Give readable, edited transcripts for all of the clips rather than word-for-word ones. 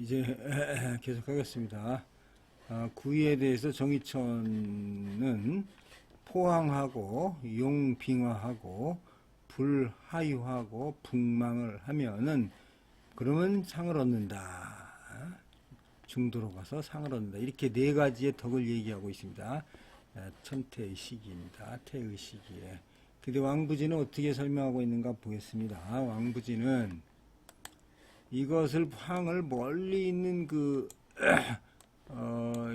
이제 계속하겠습니다. 구이에 대해서 정의천은 포항하고 용빙하하고 불하유하고 북망을 하면은 그러면 상을 얻는다. 중도로 가서 상을 얻는다. 이렇게 네 가지의 덕을 얘기하고 있습니다. 천태의식입니다. 태의식이에. 근데 왕부지는 어떻게 설명하고 있는가 보겠습니다. 왕부지는 이것을 황을 멀리 있는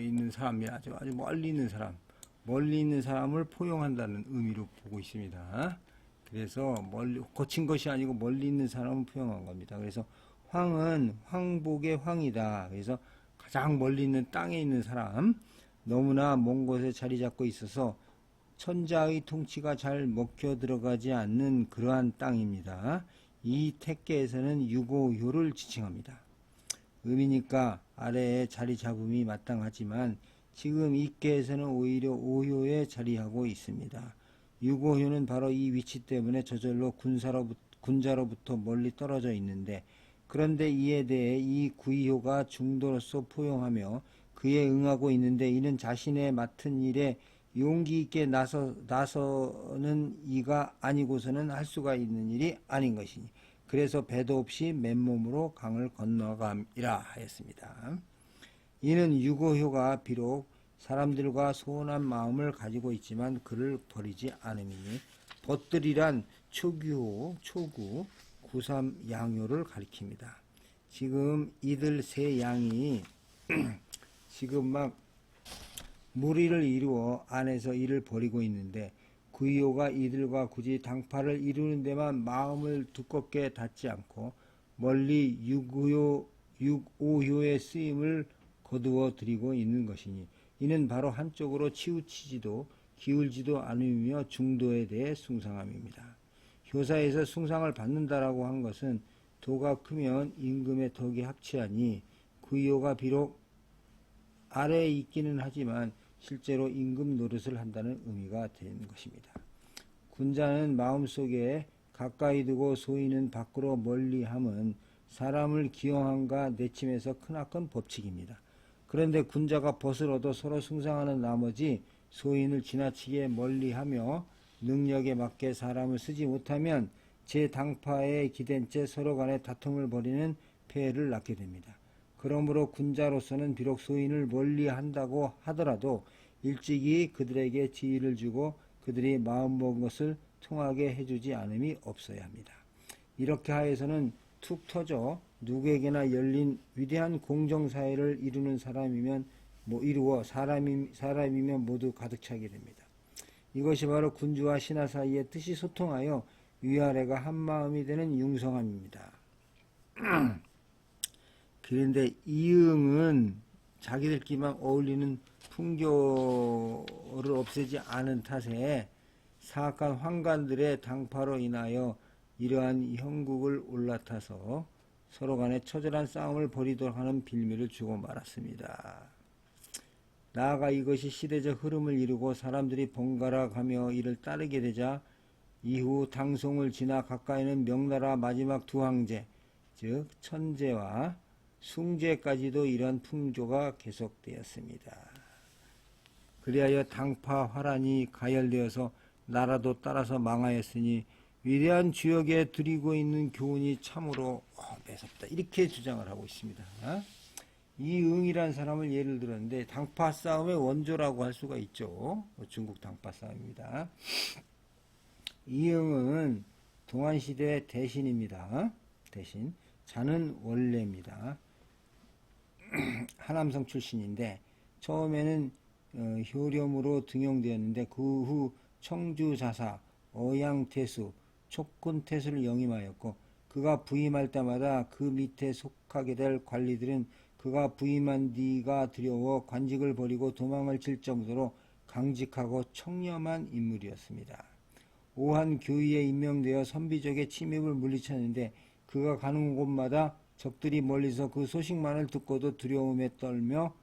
있는 사람이 아주 멀리 있는 사람을 포용한다는 의미로 보고 있습니다. 그래서 멀리 거친 것이 아니고 멀리 있는 사람을 포용한 겁니다. 그래서 황은 황복의 황이다. 그래서 가장 멀리 있는 땅에 있는 사람, 너무나 먼 곳에 자리 잡고 있어서 천자의 통치가 잘 먹혀 들어가지 않는 그러한 땅입니다. 이 택계에서는 유고효를 지칭합니다. 음이니까 아래에 자리 잡음이 마땅하지만 지금 이 계에서는 오히려 오효에 자리하고 있습니다. 유고효는 바로 이 위치 때문에 저절로 군자로부터 멀리 떨어져 있는데, 그런데 이에 대해 이 구이효가 중도로서 포용하며 그에 응하고 있는데, 이는 자신의 맡은 일에 용기 있게 나서는 이가 아니고서는 할 수가 있는 일이 아닌 것이니, 그래서 배도 없이 맨몸으로 강을 건너감이라 하였습니다. 이는 유고효가 비록 사람들과 소원한 마음을 가지고 있지만 그를 버리지 않음이니, 벗들이란 초규호, 초구, 구삼 양효를 가리킵니다. 지금 이들 세 양이 지금 막 무리를 이루어 안에서 이를 버리고 있는데, 구이효가 이들과 굳이 당파를 이루는 데만 마음을 두껍게 닫지 않고 멀리 육오효의 쓰임을 거두어 드리고 있는 것이니, 이는 바로 한쪽으로 치우치지도 기울지도 않으며 중도에 대해 숭상함입니다. 효사에서 숭상을 받는다라고 한 것은 도가 크면 임금의 덕이 합치하니, 구이효가 비록 아래에 있기는 하지만 실제로 임금 노릇을 한다는 의미가 되는 것입니다. 군자는 마음속에 가까이 두고 소인은 밖으로 멀리함은 사람을 기용함과 내침에서 크나큰 법칙입니다. 그런데 군자가 벗을 얻어 서로 숭상하는 나머지 소인을 지나치게 멀리하며 능력에 맞게 사람을 쓰지 못하면 제 당파에 기댄 채 서로 간에 다툼을 벌이는 폐해를 낳게 됩니다. 그러므로 군자로서는 비록 소인을 멀리한다고 하더라도 일찍이 그들에게 지위를 주고 그들이 마음먹은 것을 통하게 해주지 않음이 없어야 합니다. 이렇게 하여서는 툭 터져 누구에게나 열린 위대한 공정사회를 이루는 사람이면 사람이면 모두 가득 차게 됩니다. 이것이 바로 군주와 신하 사이의 뜻이 소통하여 위아래가 한마음이 되는 융성함입니다. 그런데 이응은 자기들끼리만 어울리는 풍교를 없애지 않은 탓에 사악한 황관들의 당파로 인하여 이러한 형국을 올라타서 서로 간에 처절한 싸움을 벌이도록 하는 빌미를 주고 말았습니다. 나아가 이것이 시대적 흐름을 이루고 사람들이 번갈아 가며 이를 따르게 되자 이후 당송을 지나 가까이는 명나라 마지막 두 황제, 즉 천제와 숭제까지도 이런 풍조가 계속되었습니다. 그리하여 당파 화란이 가열되어서 나라도 따라서 망하였으니 위대한 주역에 드리고 있는 교훈이 참으로 매섭다. 이렇게 주장을 하고 있습니다. 이응이라는 사람을 예를 들었는데 당파 싸움의 원조라고 할 수가 있죠. 중국 당파 싸움입니다. 이응은 동안시대 대신입니다. 대신. 자는 원래입니다. 하남성 출신인데 처음에는 효렴으로 등용되었는데 그 후 청주자사, 어양태수, 촉군태수를 영임하였고, 그가 부임할 때마다 그 밑에 속하게 될 관리들은 그가 부임한 뒤가 두려워 관직을 버리고 도망을 칠 정도로 강직하고 청렴한 인물이었습니다. 오한 교위에 임명되어 선비족의 침입을 물리쳤는데 그가 가는 곳마다 적들이 멀리서 그 소식만을 듣고도 두려움에 떨며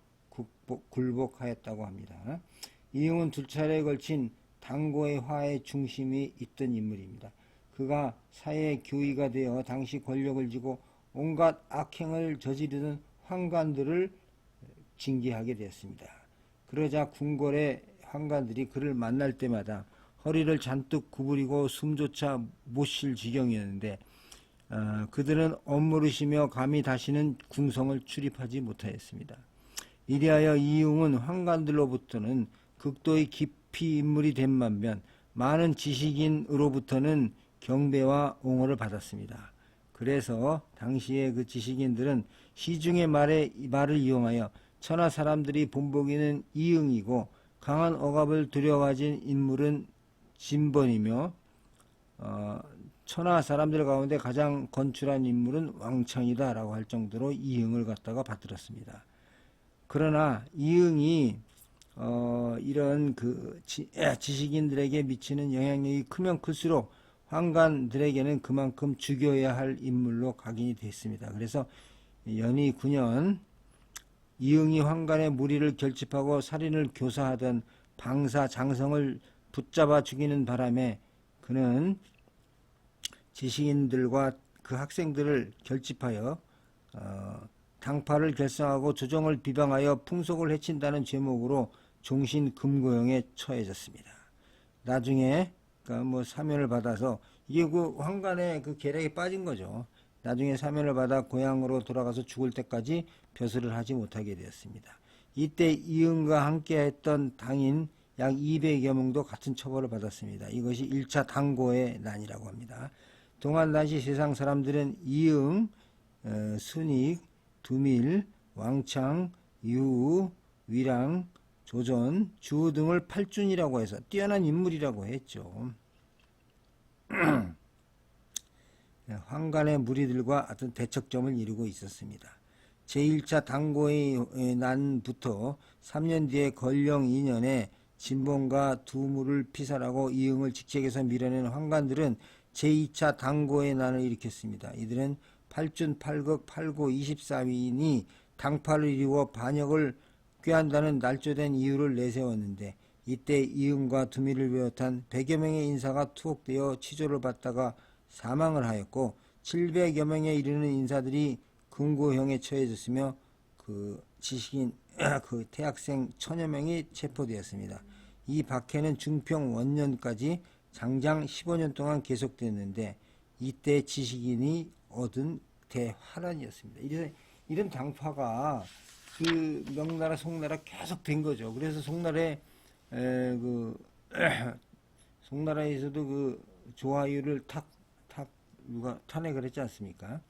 굴복하였다고 합니다. 이응은 두 차례에 걸친 당고의 화의 중심이 있던 인물입니다. 그가 사회 교위가 되어 당시 권력을 쥐고 온갖 악행을 저지르던 환관들을 징계하게 되었습니다. 그러자 궁궐의 환관들이 그를 만날 때마다 허리를 잔뜩 구부리고 숨조차 못 쉴 지경이었는데 그들은 엄물으시며 감히 다시는 궁성을 출입하지 못하였습니다. 이리하여 이응은 환관들로부터는 극도의 깊이 인물이 된 반면 많은 지식인으로부터는 경배와 옹호를 받았습니다. 그래서 당시의 그 지식인들은 시중의 말을 이용하여 천하 사람들이 본보기는 이응이고 강한 억압을 두려워하진 인물은 진번이며 천하 사람들 가운데 가장 건출한 인물은 왕창이다 라고 할 정도로 이응을 갖다가 받들었습니다. 그러나 이응이 이런 그 지식인들에게 미치는 영향력이 크면 클수록 환관들에게는 그만큼 죽여야 할 인물로 각인이 됐습니다. 그래서 연희 9년 이응이 환관의 무리를 결집하고 살인을 교사하던 방사 장성을 붙잡아 죽이는 바람에 그는 지식인들과 그 학생들을 결집하여 당파를 결성하고 조정을 비방하여 풍속을 해친다는 제목으로 종신 금고형에 처해졌습니다. 나중에 그러니까 뭐 사면을 받아서 이게 그 환관의 그 계략에 빠진 거죠. 나중에 사면을 받아 고향으로 돌아가서 죽을 때까지 벼슬을 하지 못하게 되었습니다. 이때 이응과 함께했던 당인 약 200여 명도 같은 처벌을 받았습니다. 이것이 1차 당고의 난이라고 합니다. 동안 당시 세상 사람들은 이응, 순익, 두밀, 왕창, 유우, 위랑, 조전, 주우 등을 팔준이라고 해서 뛰어난 인물이라고 했죠. 환관의 무리들과 어떤 대척점을 이루고 있었습니다. 제1차 당고의 난부터 3년 뒤에 건령 2년에 진봉과 두무를 피살하고 이응을 직책에서 밀어낸 환관들은 제2차 당고의 난을 일으켰습니다. 이들은 팔준, 팔극, 팔고 24위인이 당파를 이루어 반역을 꾀한다는 날조된 이유를 내세웠는데 이때 이응과 두미를 비롯한 100여 명의 인사가 투옥되어 치조를 받다가 사망을 하였고 700여 명에 이르는 인사들이 금고형에 처해졌으며 그 지식인 그 태학생 1000여 명이 체포되었습니다. 이 박해는 중평 원년까지 장장 15년 동안 계속됐는데 이때 지식인이 얻은 대환란이었습니다. 이런 당파가 그 명나라 송나라 계속 된 거죠. 그래서 송나라에서도 그 조하유를 누가 탄핵을 했지 않습니까?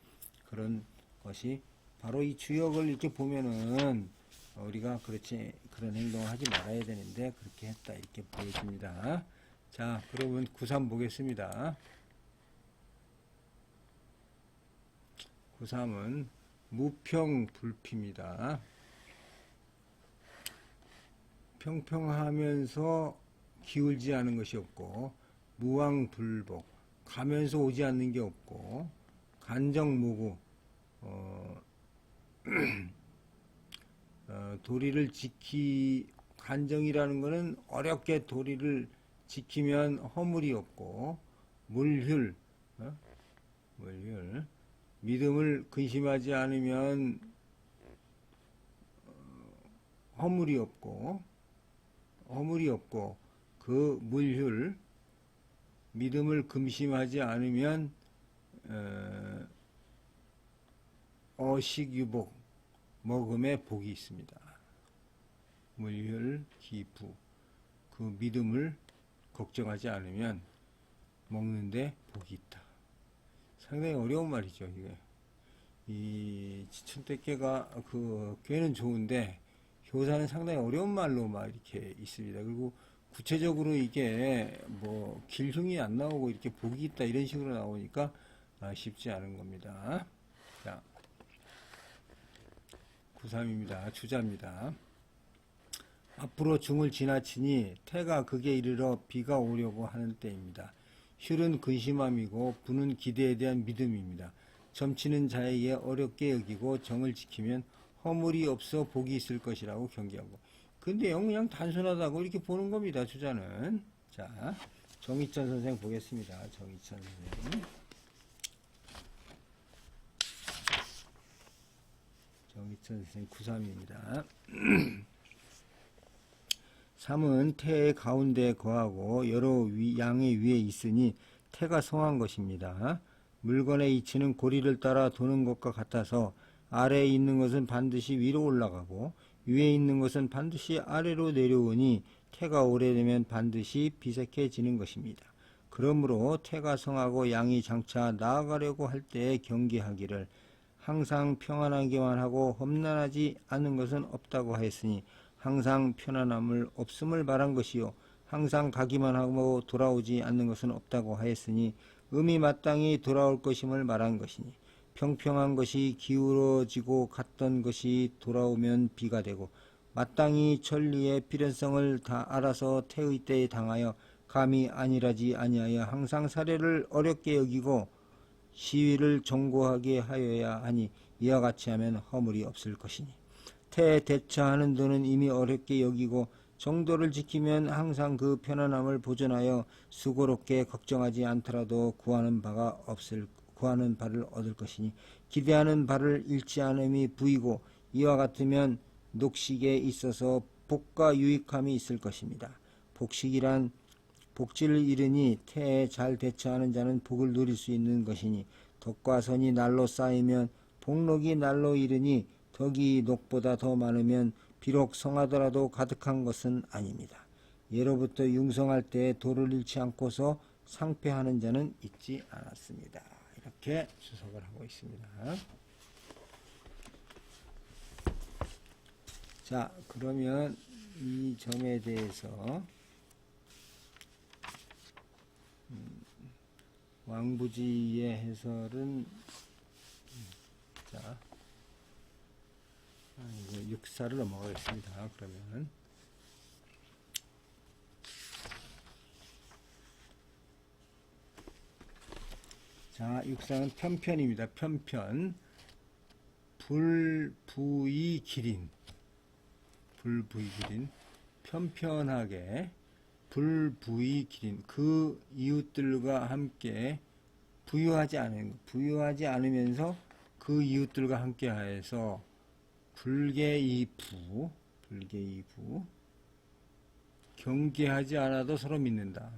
그런 것이 바로 이 주역을 이렇게 보면은 우리가 그런 행동을 하지 말아야 되는데 그렇게 했다 이렇게 보여집니다. 자, 그러면 9.3 보겠습니다. 9.3은 무평불피입니다. 평평하면서 기울지 않은 것이 없고 무왕불복 가면서 오지 않는 게 없고 간정무구 도리를 간정이라는 것은 어렵게 도리를 지키면 허물이 없고 물휼 믿음을 근심하지 않으면 허물이 없고 그 물휼 믿음을 근심하지 않으면 어식유복 먹음에 복이 있습니다. 물휼 기부 그 믿음을 걱정하지 않으면 먹는데 복이 있다. 상당히 어려운 말이죠. 이게 이 지천대개가 그 괴는 좋은데 교사는 상당히 어려운 말로 막 이렇게 있습니다. 그리고 구체적으로 이게 뭐 길흉이 안 나오고 이렇게 복이 있다 이런 식으로 나오니까 쉽지 않은 겁니다. 자, 9.3입니다. 주자입니다. 앞으로 중을 지나치니 태가 극에 이르러 비가 오려고 하는 때입니다. 휼은 근심함이고 부는 기대에 대한 믿음입니다. 점치는 자에게 어렵게 여기고 정을 지키면 허물이 없어 복이 있을 것이라고 경계하고 그 내용 그냥 단순하다고 이렇게 보는 겁니다. 주자는. 자, 정의천 선생 보겠습니다. 정의천 선생. 정희천 선생 93입니다. 3은 태의 가운데 거하고 여러 양의 위에 있으니 태가 성한 것입니다. 물건의 이치는 고리를 따라 도는 것과 같아서 아래에 있는 것은 반드시 위로 올라가고 위에 있는 것은 반드시 아래로 내려오니 태가 오래되면 반드시 비색해지는 것입니다. 그러므로 태가 성하고 양이 장차 나아가려고 할 때에 경계하기를 항상 평안하게만 하고 험난하지 않은 것은 없다고 하였으니 항상 편안함을 없음을 말한 것이요 항상 가기만 하고 돌아오지 않는 것은 없다고 하였으니 음이 마땅히 돌아올 것임을 말한 것이니 평평한 것이 기울어지고 갔던 것이 돌아오면 비가 되고 마땅히 천리의 필연성을 다 알아서 태의 때에 당하여 감히 안일하지 아니하여 항상 사례를 어렵게 여기고 시위를 정고하게 하여야 하니 이와 같이 하면 허물이 없을 것이니 태에 대처하는 도는 이미 어렵게 여기고 정도를 지키면 항상 그 편안함을 보존하여 수고롭게 걱정하지 않더라도 구하는 바를 얻을 것이니 기대하는 바를 잃지 않음이 부이고 이와 같으면 녹식에 있어서 복과 유익함이 있을 것입니다. 복식이란 복지를 이르니 태에 잘 대처하는 자는 복을 누릴 수 있는 것이니 덕과 선이 날로 쌓이면 복록이 날로 이르니 덕이 녹보다 더 많으면 비록 성하더라도 가득한 것은 아닙니다. 예로부터 융성할 때에 도를 잃지 않고서 상패하는 자는 있지 않았습니다. 이렇게 주석을 하고 있습니다. 자, 그러면 이 점에 대해서 왕부지의 해설은 자, 이제 육사를 넘어가겠습니다. 그러면 자, 육사는 편편입니다. 편편 불부이 기린 편편하게 불부이 기린 그 이웃들과 함께 부유하지 않으면서 그 이웃들과 함께 하여서 불계이부 경계하지 않아도 서로 믿는다.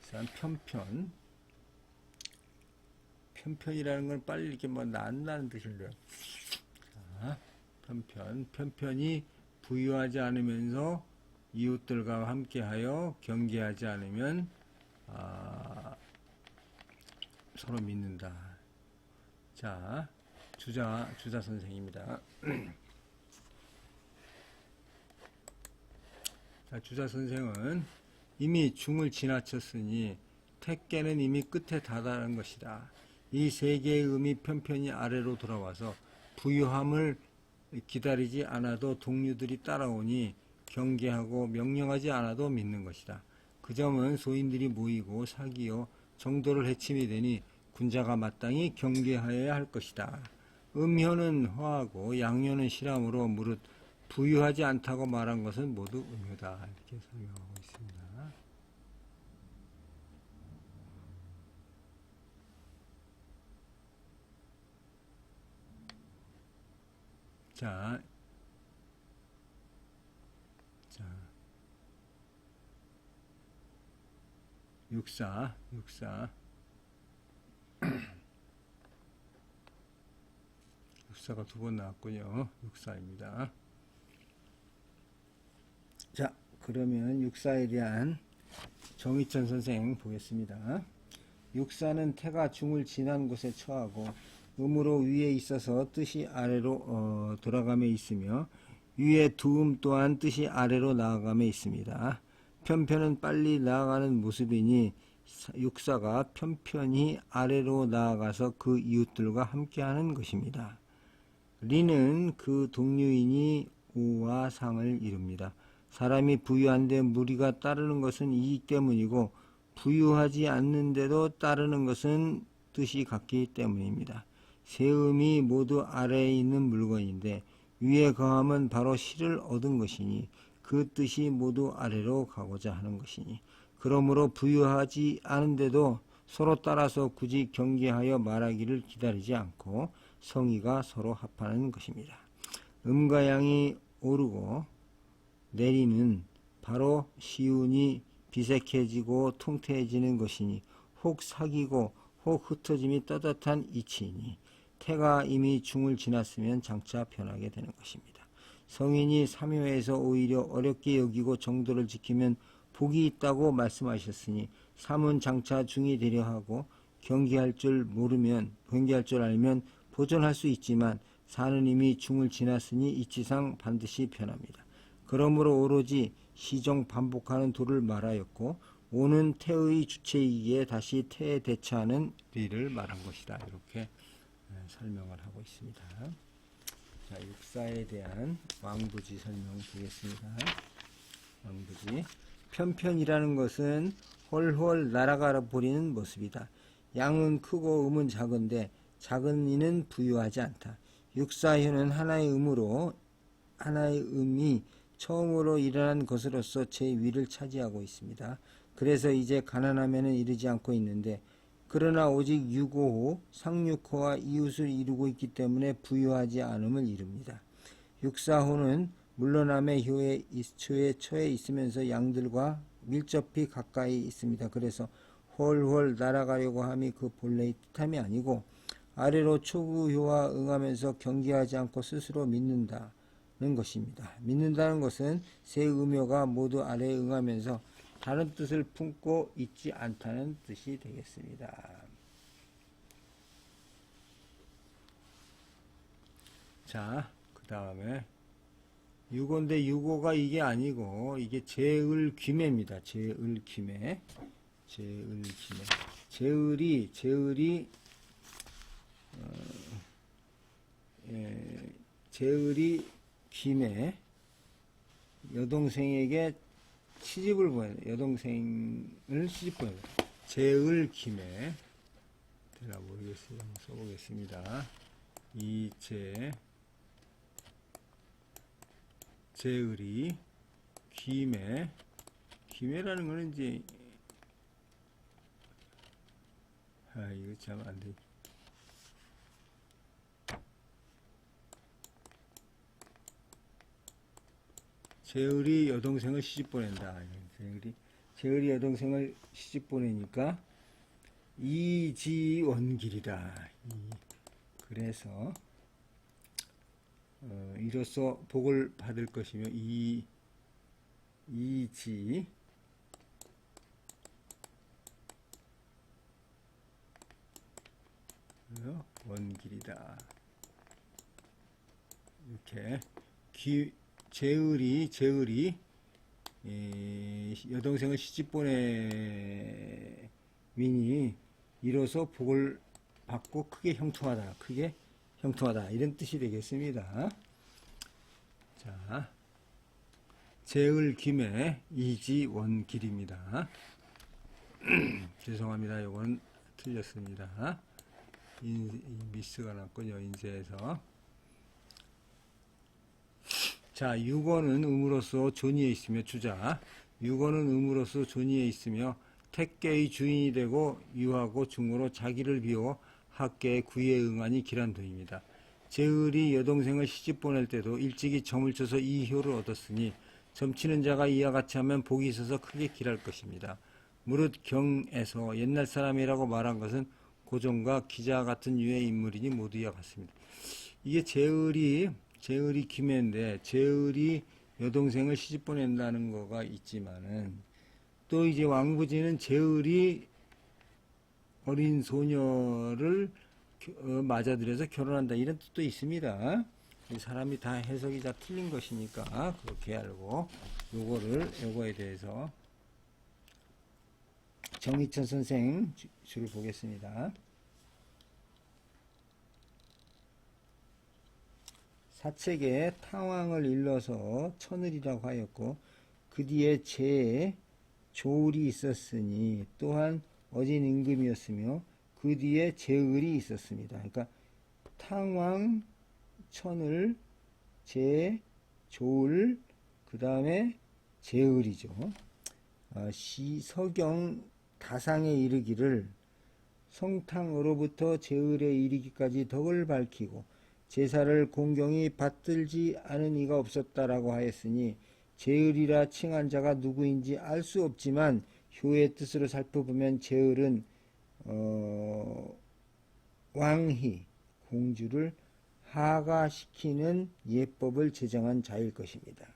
그래서 편편이라는 건 빨리 이렇게 뭐 난다는 뜻인데요. 자, 편편이 부유하지 않으면서 이웃들과 함께하여 경계하지 않으면 서로 믿는다. 자, 주자 선생입니다. 자, 주자 선생은 이미 중을 지나쳤으니 택계는 이미 끝에 다다른 것이다. 이 세 개의 음이 편편히 아래로 돌아와서 부유함을 기다리지 않아도 동료들이 따라오니 경계하고 명령하지 않아도 믿는 것이다. 그 점은 소인들이 모이고 사기어 정도를 해침이 되니 군자가 마땅히 경계하여야 할 것이다. 음효는 허하고 양효는 실함으로 무릇 부유하지 않다고 말한 것은 모두 음효다. 이렇게 설명하고 있습니다. 자, 육사 육사가 두 번 나왔군요. 육사입니다. 자, 그러면 육사에 대한 정희천 선생 보겠습니다. 육사는 태가 중을 지난 곳에 처하고 음으로 위에 있어서 뜻이 아래로 돌아감에 있으며 위에 두음 또한 뜻이 아래로 나아감에 있습니다. 편편은 빨리 나아가는 모습이니 육사가 편편히 아래로 나아가서 그 이웃들과 함께하는 것입니다. 리는 그 동료인이 우와 상을 이룹니다. 사람이 부유한데 무리가 따르는 것은 이익 때문이고 부유하지 않는데도 따르는 것은 뜻이 같기 때문입니다. 세 음이 모두 아래에 있는 물건인데 위에 거함은 바로 실을 얻은 것이니 그 뜻이 모두 아래로 가고자 하는 것이니 그러므로 부유하지 않은데도 서로 따라서 굳이 경계하여 말하기를 기다리지 않고 성의가 서로 합하는 것입니다. 음과 양이 오르고 내리는 바로 시운이 비색해지고 통태해지는 것이니 혹 사기고 혹 흩어짐이 떳떳한 이치이니 태가 이미 중을 지났으면 장차 변하게 되는 것입니다. 성인이 삼효에서 오히려 어렵게 여기고 정도를 지키면 복이 있다고 말씀하셨으니 삼은 장차 중이 되려 하고 경계할 줄 알면 보존할 수 있지만 사는 이미 중을 지났으니 이치상 반드시 변합니다. 그러므로 오로지 시종 반복하는 도를 말하였고 오는 태의 주체이기에 다시 태에 대처하는 리를 말한 것이다. 이렇게 설명을 하고 있습니다. 자, 육사에 대한 왕부지 설명 보겠습니다. 왕부지. 편편이라는 것은 홀홀 날아가 버리는 모습이다. 양은 크고 음은 작은데 작은 이는 부유하지 않다. 육사효는 하나의 음이 처음으로 일어난 것으로서 제 위를 차지하고 있습니다. 그래서 이제 가난하면은 이르지 않고 있는데 그러나 오직 유고호, 상육호와 이웃을 이루고 있기 때문에 부유하지 않음을 이룹니다. 육사호는 물러남의 효에 처해 있으면서 양들과 밀접히 가까이 있습니다. 그래서 홀홀 날아가려고 함이 그 본래의 뜻함이 아니고 아래로 초구효와 응하면서 경계하지 않고 스스로 믿는다는 것입니다. 믿는다는 것은 세 음효가 모두 아래에 응하면서 다른 뜻을 품고 있지 않다는 뜻이 되겠습니다. 자, 그 다음에 유고인데 유고가 이게 아니고 이게 제을귀매입니다. 제을귀매. 제을이 제을이 귀매 여동생에게 시집을 보내 여동생을 시집 보내 제을귀매 되나 모르겠어요. 한번 써보겠습니다. 제을이 귀매라는 거는 이제 이거 참 안 돼. 제을이 여동생을 시집 보낸다. 제을이 여동생을 시집 보내니까 이지원길이다. 그래서 이로써 복을 받을 것이며 이지 원길이다. 이렇게 제을이 여동생을 시집 보내미니 이로써 복을 받고 크게 형통하다 이런 뜻이 되겠습니다. 자, 제을김의 이지원길입니다. 죄송합니다. 이건 틀렸습니다. 미스가 났군요. 인쇄에서. 자, 유거는 음으로써 존의에 있으며 주자. 유거는 음으로써 존의에 있으며 택계의 주인이 되고 유하고 중으로 자기를 비워 학계의 구의에 응하니 기란도입니다. 제을이 여동생을 시집 보낼 때도 일찍이 점을 쳐서 이 효를 얻었으니 점치는 자가 이와 같이 하면 복이 있어서 크게 길할 것입니다. 무릇 경에서 옛날 사람이라고 말한 것은 고종과 기자 같은 유의 인물이니 모두 이와 같습니다. 이게 제을이 김해인데 제을이 여동생을 시집 보낸다는 거가 있지만은 또 이제 왕부지는 제을이 어린 소녀를 맞아들여서 결혼한다 이런 뜻도 있습니다. 사람이 다 해석이 다 틀린 것이니까 그렇게 알고 요거에 대해서 정희천 선생 줄을 보겠습니다. 사책에 탕왕을 일러서 천을이라고 하였고 그 뒤에 제에 조을이 있었으니 또한 어진 임금이었으며 그 뒤에 제을이 있었습니다. 그러니까 탕왕, 천을, 제, 조을, 그 다음에 제을이죠. 서경 다상에 이르기를 성탕으로부터 제을에 이르기까지 덕을 밝히고 제사를 공경히 받들지 않은 이가 없었다라고 하였으니 제을이라 칭한 자가 누구인지 알 수 없지만 효의 뜻으로 살펴보면 제을은 왕희 공주를 하가시키는 예법을 제정한 자일 것입니다.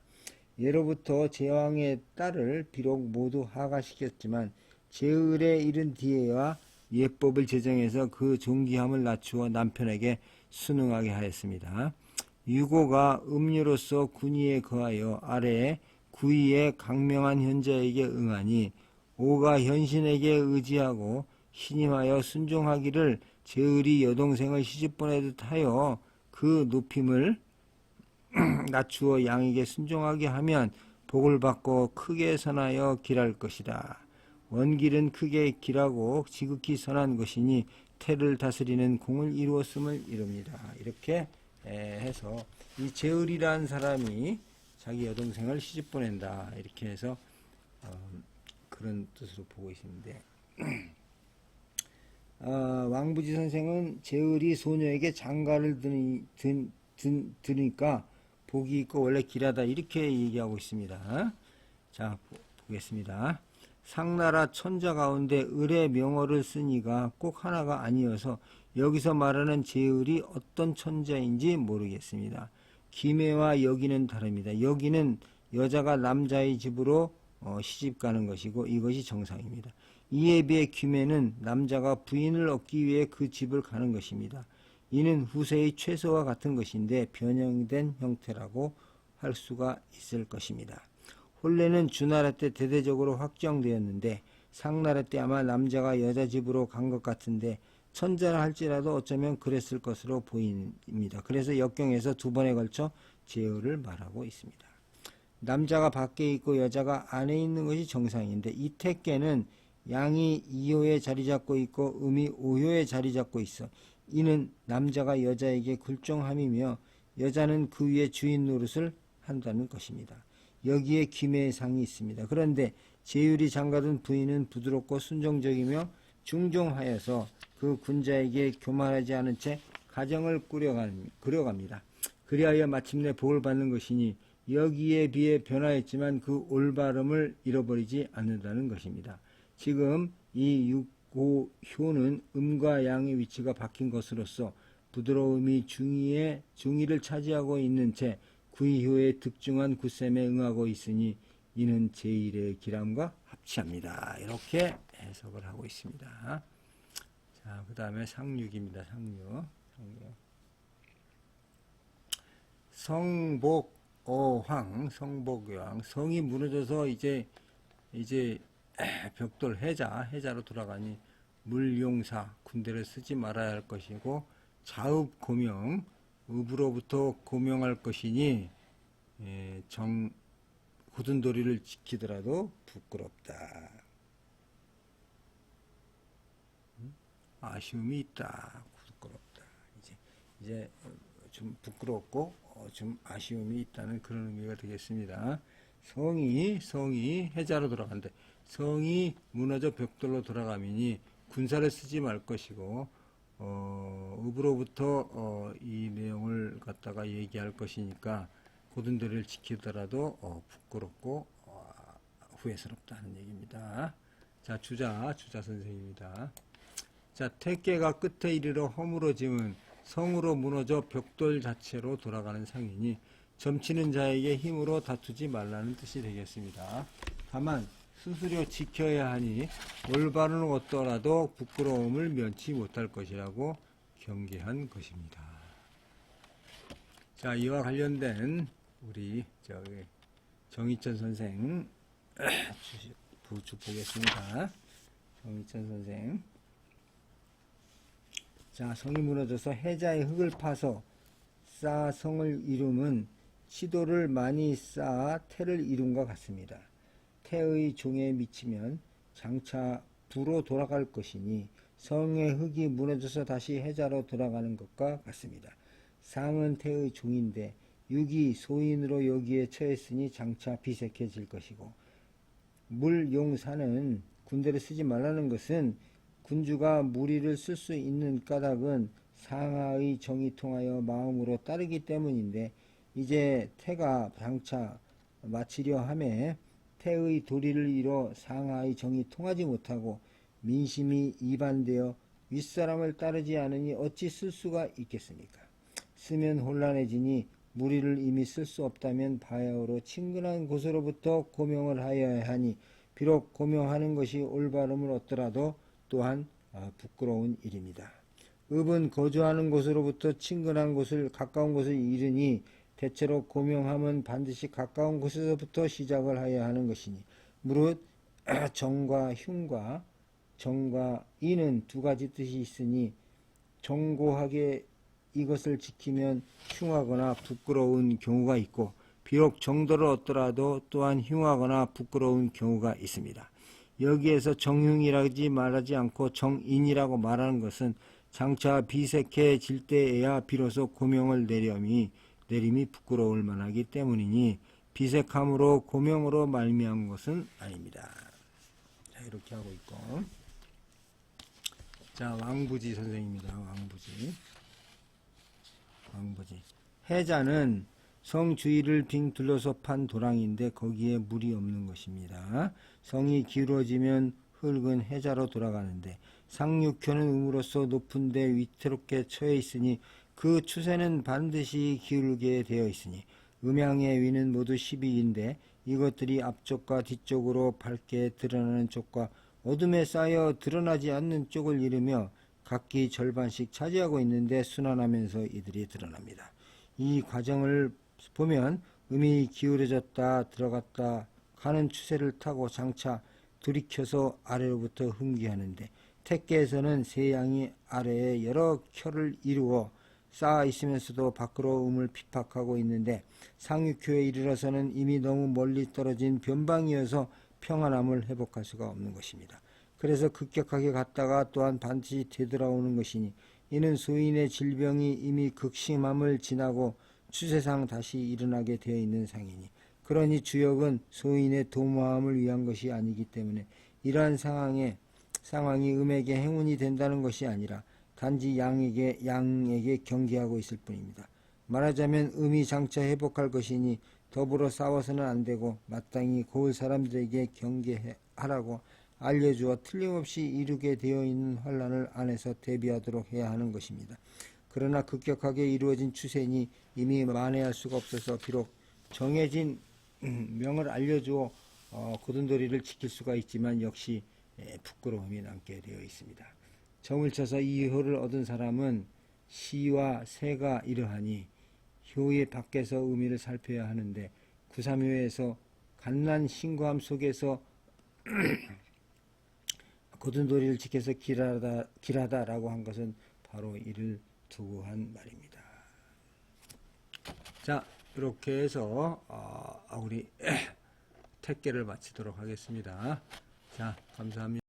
예로부터 제왕의 딸을 비록 모두 하가시켰지만 제을에 이른 뒤에야 예법을 제정해서 그 존귀함을 낮추어 남편에게 순응하게 하였습니다. 유고가 음녀로서 군위에 거하여 아래에 구위에 강명한 현자에게 응하니 오가 현신에게 의지하고 신임하여 순종하기를 제을이 여동생을 시집보내듯 하여 그 높임을 낮추어 양에게 순종하게 하면 복을 받고 크게 선하여 길할 것이다. 원길은 크게 길하고 지극히 선한 것이니 태를 다스리는 공을 이루었음을 이룹니다. 이렇게 해서 이 제을이라는 사람이 자기 여동생을 시집 보낸다. 이렇게 해서 그런 뜻으로 보고 있는데 왕부지 선생은 제을이 소녀에게 장가를 드니까 복이 있고 원래 길하다 이렇게 얘기하고 있습니다. 자 보겠습니다. 상나라 천자 가운데 을의 명어를 쓰니가 꼭 하나가 아니어서 여기서 말하는 제을이 어떤 천자인지 모르겠습니다. 기매와 여기는 다릅니다. 여기는 여자가 남자의 집으로 시집 가는 것이고 이것이 정상입니다. 이에 비해 기매는 남자가 부인을 얻기 위해 그 집을 가는 것입니다. 이는 후세의 최소와 같은 것인데 변형된 형태라고 할 수가 있을 것입니다. 혼례는 주나라 때 대대적으로 확정되었는데 상나라 때 아마 남자가 여자 집으로 간 것 같은데 천자라 할지라도 어쩌면 그랬을 것으로 보입니다. 그래서 역경에서 두 번에 걸쳐 제을을 말하고 있습니다. 남자가 밖에 있고 여자가 안에 있는 것이 정상인데 이 택계는 양이 2호에 자리 잡고 있고 음이 5호에 자리 잡고 있어 이는 남자가 여자에게 굴종함이며 여자는 그 위에 주인 노릇을 한다는 것입니다. 여기에 기매의 상이 있습니다. 그런데 제율이 장가든 부인은 부드럽고 순종적이며 중종하여서 그 군자에게 교만하지 않은 채 가정을 꾸려갑니다. 그리하여 마침내 복을 받는 것이니 여기에 비해 변화했지만 그 올바름을 잃어버리지 않는다는 것입니다. 지금 이 6호효는 음과 양의 위치가 바뀐 것으로서 부드러움이 중위를 차지하고 있는 채 구이효의 득중한 구셈에 응하고 있으니 이는 제1의 기람과 합치합니다. 이렇게 해석을 하고 있습니다. 자, 그 다음에 상륙입니다. 상륙. 성복어황, 성복여왕. 성이 무너져서 이제 벽돌 해자로 돌아가니 물용사, 군대를 쓰지 말아야 할 것이고 자읍 고명, 읍으로부터 고명할 것이니 굳은 도리를 지키더라도 부끄럽다. 아쉬움이 있다. 부끄럽다. 이제 좀 부끄럽고 좀 아쉬움이 있다는 그런 의미가 되겠습니다. 성이 해자로 돌아간대. 성이 무너져 벽돌로 돌아가미니 군사를 쓰지 말 것이고 읍으로부터 이 내용을 갖다가 얘기할 것이니까 고든도리를 지키더라도 부끄럽고 후회스럽다는 얘기입니다. 자, 주자 선생입니다. 자, 택계가 끝에 이르러 허물어짐은 성으로 무너져 벽돌 자체로 돌아가는 상이니 점치는 자에게 힘으로 다투지 말라는 뜻이 되겠습니다. 다만 스스로 지켜야 하니 올바른 얻더라도 부끄러움을 면치 못할 것이라고 경계한 것입니다. 자, 이와 관련된 우리 정희천 선생 부축 보겠습니다. 정희천 선생. 자, 성이 무너져서 해자의 흙을 파서 쌓아 성을 이룸은 시도를 많이 쌓아 태를 이룬 것 같습니다. 태의 종에 미치면 장차 부로 돌아갈 것이니 성의 흙이 무너져서 다시 해자로 돌아가는 것과 같습니다. 상은 태의 종인데 육이 소인으로 여기에 처했으니 장차 비색해질 것이고 물용사는 군대를 쓰지 말라는 것은 군주가 무리를 쓸 수 있는 까닭은 상하의 정이 통하여 마음으로 따르기 때문인데 이제 태가 장차 마치려 하매 태의 도리를 이뤄 상하의 정이 통하지 못하고 민심이 이반되어 윗사람을 따르지 않으니 어찌 쓸 수가 있겠습니까? 쓰면 혼란해지니 무리를 이미 쓸 수 없다면 바야흐로 친근한 곳으로부터 고명을 하여야 하니 비록 고명하는 것이 올바름을 얻더라도 또한 부끄러운 일입니다. 읍은 거주하는 곳으로부터 친근한 곳을 가까운 곳을 이르니 대체로 고명함은 반드시 가까운 곳에서부터 시작을 하여야 하는 것이니 무릇 정과 흉과 정과 이는 두 가지 뜻이 있으니 정고하게 이것을 지키면 흉하거나 부끄러운 경우가 있고 비록 정도를 얻더라도 또한 흉하거나 부끄러운 경우가 있습니다. 여기에서 정흉이라지 말하지 않고 정인이라고 말하는 것은 장차 비색해질 때에야 비로소 고명을 내림이 부끄러울 만하기 때문이니 비색함으로 고명으로 말미암은 것은 아닙니다. 자, 이렇게 하고 있고, 자, 왕부지 선생입니다. 왕부지. 해자는 성 주위를 빙 둘러서 판 도랑인데 거기에 물이 없는 것입니다. 성이 기울어지면 흙은 해자로 돌아가는데 상륙효는 음으로써 높은 데 위태롭게 처해 있으니 그 추세는 반드시 기울게 되어 있으니 음양의 위는 모두 12인데 이것들이 앞쪽과 뒤쪽으로 밝게 드러나는 쪽과 어둠에 쌓여 드러나지 않는 쪽을 이루며 각기 절반씩 차지하고 있는데 순환하면서 이들이 드러납니다. 이 과정을 보면 음이 기울어졌다 들어갔다 가는 추세를 타고 장차 돌이켜서 아래로부터 흥기하는데 택계에서는 세 양이 아래에 여러 켜를 이루어 쌓아 있으면서도 밖으로 음을 핍박하고 있는데 상륙효에 이르러서는 이미 너무 멀리 떨어진 변방이어서 평안함을 회복할 수가 없는 것입니다. 그래서 급격하게 갔다가 또한 반드시 되돌아오는 것이니 이는 소인의 질병이 이미 극심함을 지나고 추세상 다시 일어나게 되어 있는 상이니 그러니 주역은 소인의 도모함을 위한 것이 아니기 때문에 이러한 상황이 음에게 행운이 된다는 것이 아니라 단지 양에게 경계하고 있을 뿐입니다. 말하자면 음이 장차 회복할 것이니 더불어 싸워서는 안 되고 마땅히 고을 사람들에게 경계하라고 알려주어 틀림없이 이루게 되어 있는 환란을 안에서 대비하도록 해야 하는 것입니다. 그러나 급격하게 이루어진 추세니 이미 만회할 수가 없어서 비록 정해진 명을 알려주어 고든도리를 지킬 수가 있지만 역시 부끄러움이 남게 되어 있습니다. 정을 쳐서 이 효를 얻은 사람은 시와 세가 이러하니 효의 밖에서 의미를 살펴야 하는데 구삼효에서 갓난 신고함 속에서 고든도리를 지켜서 길하다라고 한 것은 바로 이를 두고 한 말입니다. 자, 이렇게 해서 우리 택계를 마치도록 하겠습니다. 자, 감사합니다.